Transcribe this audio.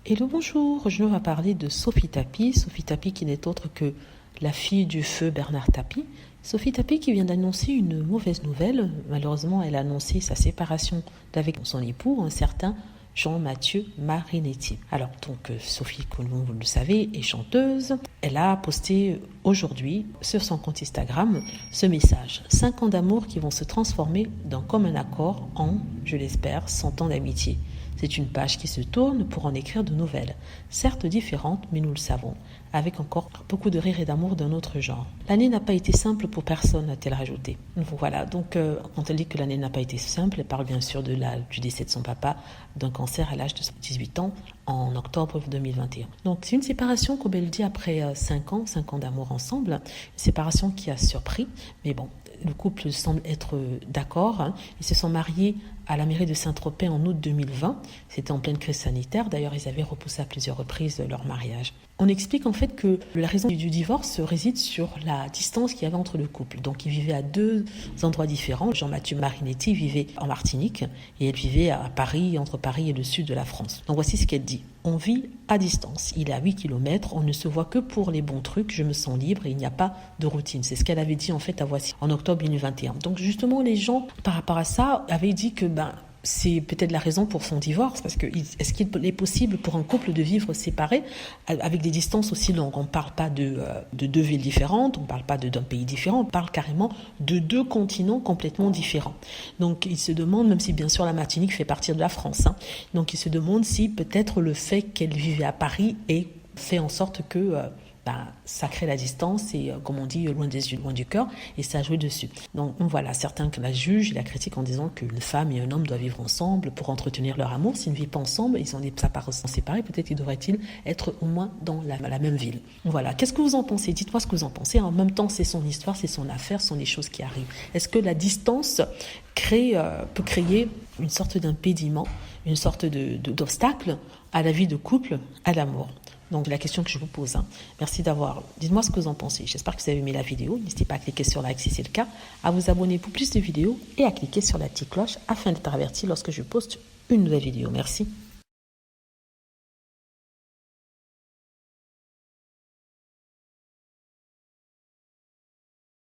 Hello, bonjour. Aujourd'hui, on va parler de Sophie Tapie. Sophie Tapie qui n'est autre que la fille du feu Bernard Tapie. Sophie Tapie qui vient d'annoncer une mauvaise nouvelle. Malheureusement, elle a annoncé sa séparation d'avec son époux, un certain Jean-Mathieu Marinetti. Alors, donc, Sophie, comme vous le savez, est chanteuse. Elle a posté aujourd'hui sur son compte Instagram ce message. 5 ans d'amour qui vont se transformer dans commun accord en, je l'espère, 100 ans d'amitié. C'est une page qui se tourne pour en écrire de nouvelles, certes différentes, mais nous le savons, avec encore beaucoup de rire et d'amour d'un autre genre. L'année n'a pas été simple pour personne, a-t-elle rajouté. Voilà, donc quand elle dit que l'année n'a pas été simple, elle parle bien sûr du décès de son papa, d'un cancer à l'âge de 18 ans, en octobre 2021. Donc c'est une séparation, comme elle dit, après 5 ans d'amour ensemble, une séparation qui a surpris, mais bon, le couple semble être d'accord. Ils se sont mariés à la mairie de Saint-Tropez en août 2020. C'était en pleine crise sanitaire. D'ailleurs, ils avaient repoussé à plusieurs reprises leur mariage. On explique en fait que la raison du divorce réside sur la distance qu'il y avait entre le couple. Donc, ils vivaient à 2 endroits différents. Jean-Mathieu Marinetti vivait en Martinique et elle vivait à Paris, entre Paris et le sud de la France. Donc, voici ce qu'elle dit. On vit à distance. Il est à 8 km. On ne se voit que pour les bons trucs. Je me sens libre et il n'y a pas de routine. C'est ce qu'elle avait dit en fait à Voici en octobre 2021. Donc, justement, les gens, par rapport à ça, avaient dit que c'est peut-être la raison pour son divorce, parce que est-ce qu'il est possible pour un couple de vivre séparés avec des distances aussi longues? On ne parle pas de 2 villes différentes, on ne parle pas d'un pays différent, on parle carrément de 2 continents complètement différents. Donc il se demande, même si bien sûr la Martinique fait partie de la France, donc il se demande si peut-être le fait qu'elle vivait à Paris ait fait en sorte que ça crée la distance et, comme on dit, loin des yeux, loin du cœur, et ça a joué dessus. Donc voilà, certains la jugent et la critiquent en disant qu'une femme et un homme doivent vivre ensemble pour entretenir leur amour. S'ils ne vivent pas ensemble, ils ont des apparences séparées, peut-être devraient-ils être au moins dans la même ville. Voilà, qu'est-ce que vous en pensez? Dites-moi ce que vous en pensez. En même temps, c'est son histoire, c'est son affaire, ce sont des choses qui arrivent. Est-ce que la distance peut créer une sorte d'impédiment, une sorte d'obstacle à la vie de couple, à l'amour? Donc, la question que je vous pose. Merci d'avoir. Dites-moi ce que vous en pensez. J'espère que vous avez aimé la vidéo. N'hésitez pas à cliquer sur like si c'est le cas, à vous abonner pour plus de vidéos et à cliquer sur la petite cloche afin d'être averti lorsque je poste une nouvelle vidéo. Merci.